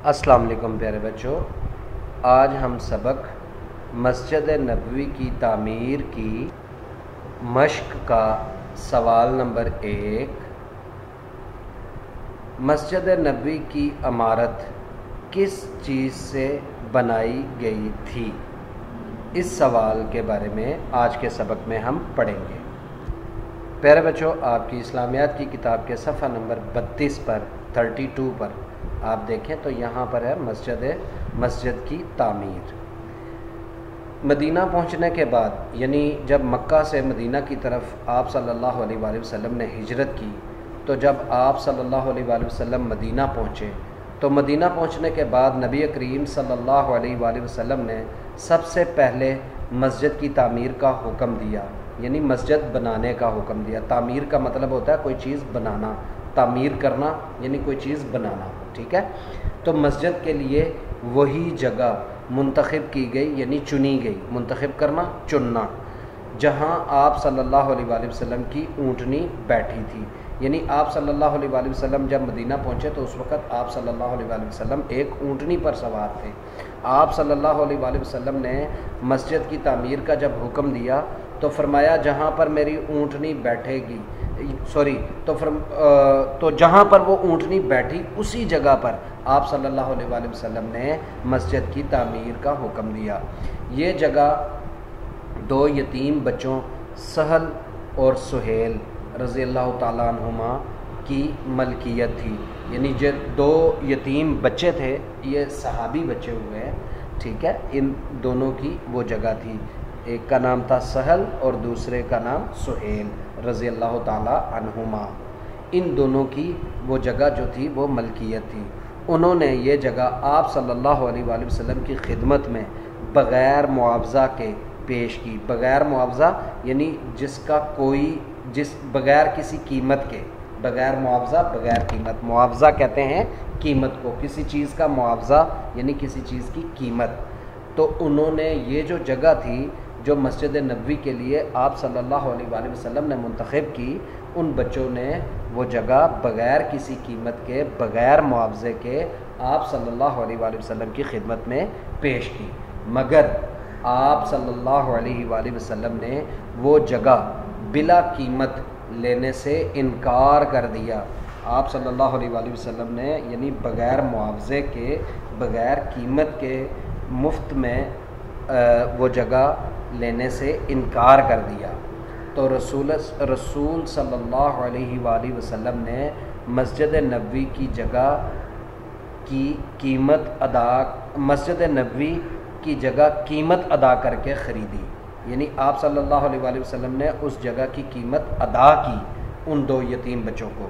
السلام علیکم پیارے بچوں، آج ہم سبق مسجد نبوی کی تعمیر کی مشق کا سوال نمبر 1، مسجد نبوی کی عمارت کس چیز سے بنائی گئی تھی؟ اس سوال کے بارے میں آج کے سبق میں ہم پڑھیں گے۔ پیارے بچوں، آپ کی اسلامیات کی کتاب کے صفحہ نمبر 32 پر 32 پر آپ دیکھیں تو یہاں پر ہے مسجد کی تعمیر۔ مدینہ پہنچنے کے بعد، یعنی جب مکہ سے مدینہ کی طرف آپ صلی اللہ علیہ وآلہ وسلم نے ہجرت کی، تو جب آپ صلی اللہ علیہ وآلہ وسلم مدینہ پہنچے تو مدینہ پہنچنے کے بعد نبی کریم صلی اللہ علیہ وآلہ وسلم نے سب سے پہلے مسجد کی تعمیر کا حکم دیا، یعنی مسجد بنانے کا حکم دیا۔ تعمیر کا مطلب ہوتا ہے کوئی چیز بنانا، تعمیر کرنا یعنی کوئی چیز بنانا، ٹھیک ہے؟ تو مسجد کے لیے وہی جگہ منتخب کی گئی، یعنی چنی گئی، منتخب کرنا، چننا، جہاں آپ صلی اللہ علیہ وآلہ وسلم کی اونٹنی بیٹھی تھی۔ یعنی آپ صلی اللہ علیہ وآلہ وسلم جب مدینہ پہنچے تو اس وقت آپ صلی اللہ علیہ وآلہ وسلم ایک اونٹنی پر سوار تھے۔ آپ صلی اللہ علیہ وآلہ وسلم نے مسجد کی تعمیر کا جب حکم دیا تو فرمایا جہاں پر میری اونٹنی بیٹھے گی، تو جہاں پر وہ اونٹنی بیٹھی اسی جگہ پر آپ صلی اللہ علیہ وآلہ وسلم نے مسجد کی تعمیر کا حکم دیا۔ یہ جگہ دو یتیم بچوں سہل اور سہیل رضی اللہ تعالیٰ عنہما کی ملکیت تھی، یعنی جو دو یتیم بچے تھے، یہ صحابی بچے ہوئے ہیں، ٹھیک ہے؟ ان دونوں کی وہ جگہ تھی، ایک کا نام تھا سہل اور دوسرے کا نام سہیل رضی اللہ تعالیٰ عنہما۔ ان دونوں کی وہ جگہ جو تھی وہ ملکیت تھی۔ انہوں نے یہ جگہ آپ صلی اللہ علیہ وآلہ وسلم کی خدمت میں بغیر معاوضہ کے پیش کی۔ بغیر معاوضہ یعنی بغیر کسی قیمت کے، بغیر معاوضہ بغیر قیمت، معاوضہ کہتے ہیں قیمت کو، کسی چیز کا معاوضہ یعنی کسی چیز کی قیمت۔ تو انہوں نے یہ جو جگہ تھی جو مسجد نبوی کے لیے آپ صلی اللہ علیہ وآلہ وسلم نے منتخب کی، ان بچوں نے وہ جگہ بغیر کسی قیمت کے، بغیر معاوضے کے آپ صلی اللہ علیہ وآلہ وسلم کی خدمت میں پیش کی، مگر آپ صلی اللہ علیہ وآلہ وسلم نے وہ جگہ بلا قیمت لینے سے انکار کر دیا۔ آپ صلی اللہ علیہ وآلہ وسلم نے یعنی بغیر معاوضے کے، بغیر قیمت کے، مفت میں وہ جگہ لینے سے انکار کر دیا۔ تو رسول صلی اللہ علیہ وآلہ وسلم نے مسجد نبوی کی جگہ کی مسجد نبوی کی جگہ قیمت ادا کر کے خریدی، یعنی آپ صلی اللہ علیہ وآلہ وسلم نے اس جگہ کی قیمت ادا کی ان دو یتیم بچوں کو۔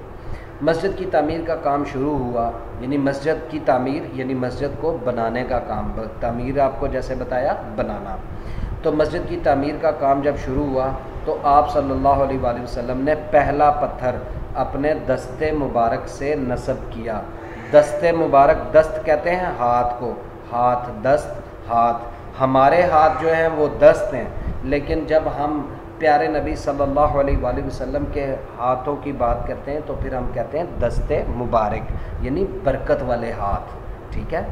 مسجد کی تعمیر کا کام شروع ہوا، یعنی مسجد کی تعمیر یعنی مسجد کو بنانے کا کام، تعمیر آپ کو جیسے بتایا بنانا۔ تو مسجد کی تعمیر کا کام جب شروع ہوا تو آپ صلی اللہ علیہ وآلہ وسلم نے پہلا پتھر اپنے دستے مبارک سے نصب کیا۔ دستے مبارک، دست کہتے ہیں ہاتھ کو، ہاتھ، دست، ہاتھ، ہمارے ہاتھ جو ہیں وہ دست ہیں، لیکن جب ہم پیارے نبی صلی اللہ علیہ وآلہ وسلم کے ہاتھوں کی بات کرتے ہیں تو پھر ہم کہتے ہیں دستے مبارک، یعنی برکت والے ہاتھ، ٹھیک ہے؟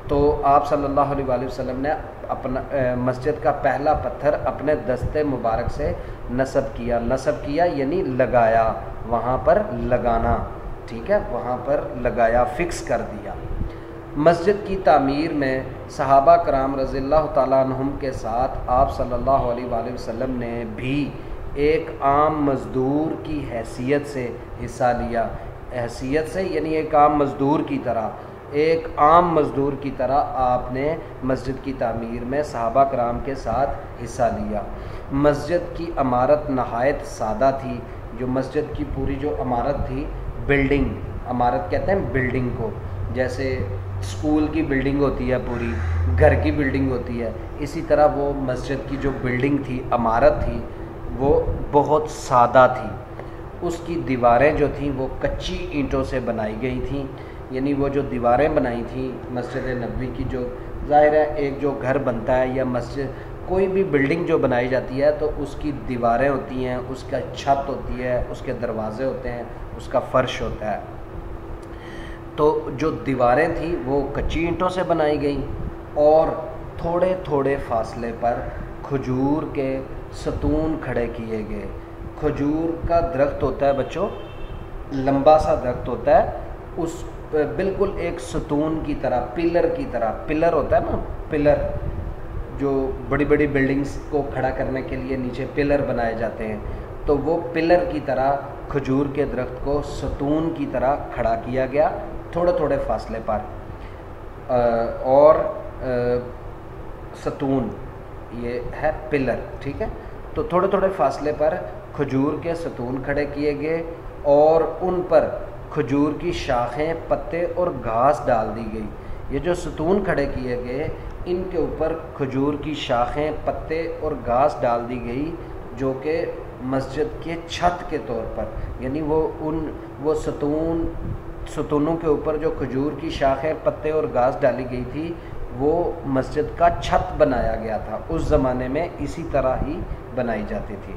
تو آپ صلی اللہ علیہ وآلہ وسلم نے اپنا مسجد کا پہلا پتھر اپنے دستے مبارک سے نصب کیا یعنی لگایا، وہاں پر لگانا، ٹھیک ہے؟ وہاں پر لگایا، فکس کر دیا۔ مسجد کی تعمیر میں صحابہ کرام رضی اللہ تعالیٰ عنہم کے ساتھ آپ صلی اللہ علیہ وآلہ وسلم نے بھی ایک عام مزدور کی حیثیت سے حصہ لیا۔ حیثیت سے یعنی ایک عام مزدور کی طرح، ایک عام مزدور کی طرح آپ نے مسجد کی تعمیر میں صحابہ کرام کے ساتھ حصہ لیا۔ مسجد کی عمارت نہایت سادہ تھی۔ جو مسجد کی پوری جو عمارت تھی، بلڈنگ، عمارت کہتے ہیں بلڈنگ کو، جیسے اسکول کی بلڈنگ ہوتی ہے، پوری گھر کی بلڈنگ ہوتی ہے، اسی طرح وہ مسجد کی جو بلڈنگ تھی، عمارت تھی، وہ بہت سادہ تھی۔ اس کی دیواریں جو تھیں وہ کچی اینٹوں سے بنائی گئی تھیں، یعنی وہ جو دیواریں بنائی تھیں مسجد نبوی کی، جو ظاہر ہے ایک جو گھر بنتا ہے یا مسجد کوئی بھی بلڈنگ جو بنائی جاتی ہے تو اس کی دیواریں ہوتی ہیں، اس کا چھت ہوتی ہے، اس کے دروازے ہوتے ہیں، اس کا فرش ہوتا ہے۔ تو جو دیواریں تھیں وہ کچی اینٹوں سے بنائی گئیں اور تھوڑے تھوڑے فاصلے پر کھجور کے ستون کھڑے کیے گئے۔ کھجور کا درخت ہوتا ہے بچوں، لمبا سا درخت ہوتا ہے، اس بالکل ایک ستون کی طرح، پلر کی طرح، پلر ہوتا ہے نا، پلر جو بڑی بڑی بلڈنگز کو کھڑا کرنے کے لیے نیچے پلر بنائے جاتے ہیں، تو وہ پلر کی طرح کھجور کے درخت کو ستون کی طرح کھڑا کیا گیا تھوڑے تھوڑے فاصلے پر، اور ستون یہ ہے پلر، ٹھیک ہے۔ تو تھوڑے تھوڑے فاصلے پر کھجور کے ستون کھڑے کیے گئے اور ان پر کھجور کی شاخیں، پتے اور گھاس ڈال دی گئی۔ یہ جو ستون کھڑے کیے گئے ان کے اوپر کھجور کی شاخیں، پتے اور گھاس ڈال دی گئی، جو کہ مسجد کے چھت کے طور پر، یعنی وہ ستونوں کے اوپر جو کھجور کی شاخیں، پتے اور گھاس ڈالی گئی تھی وہ مسجد کا چھت بنایا گیا تھا۔ اس زمانے میں اسی طرح ہی بنائی جاتی تھی۔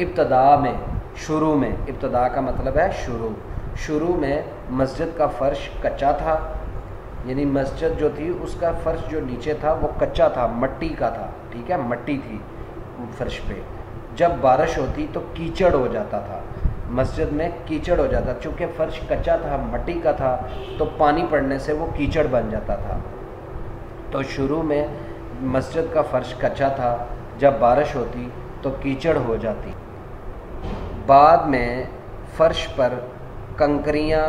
ابتدا میں، شروع میں، ابتدا کا مطلب ہے شروع میں مسجد کا فرش کچا تھا، یعنی مسجد جو تھی اس کا فرش جو نیچے تھا وہ کچا تھا، مٹی کا تھا، ٹھیک ہے، مٹی تھی فرش پہ۔ جب بارش ہوتی تو کیچڑ ہو جاتا تھا، مسجد میں کیچڑ ہو جاتا، چونکہ فرش کچا تھا، مٹی کا تھا، تو پانی پڑنے سے وہ کیچڑ بن جاتا تھا۔ تو شروع میں مسجد کا فرش کچا تھا، جب بارش ہوتی تو کیچڑ ہو جاتی۔ بعد میں فرش پر کنکریاں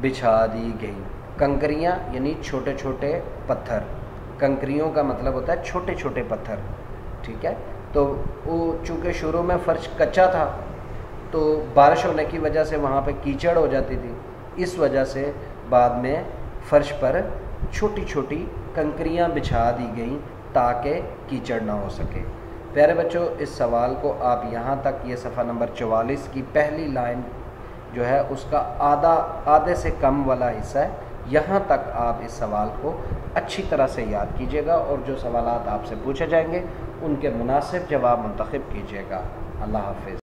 بچھا دی گئیں۔ کنکریاں یعنی چھوٹے چھوٹے پتھر، کنکریوں کا مطلب ہوتا ہے چھوٹے چھوٹے پتھر، ٹھیک ہے۔ تو وہ چونکہ شروع میں فرش کچا تھا تو بارش ہونے کی وجہ سے وہاں پہ کیچڑ ہو جاتی تھی، اس وجہ سے بعد میں فرش پر چھوٹی چھوٹی کنکریاں بچھا دی گئیں تاکہ کیچڑ نہ ہو سکے۔ پیارے بچوں، اس سوال کو آپ یہاں تک، یہ صفحہ نمبر 44 کی پہلی لائن جو ہے اس کا آدھے سے کم والا حصہ ہے، یہاں تک آپ اس سوال کو اچھی طرح سے یاد کیجیے گا اور جو سوالات آپ سے پوچھے جائیں گے ان کے مناسب جواب منتخب کیجیے گا۔ اللہ حافظ۔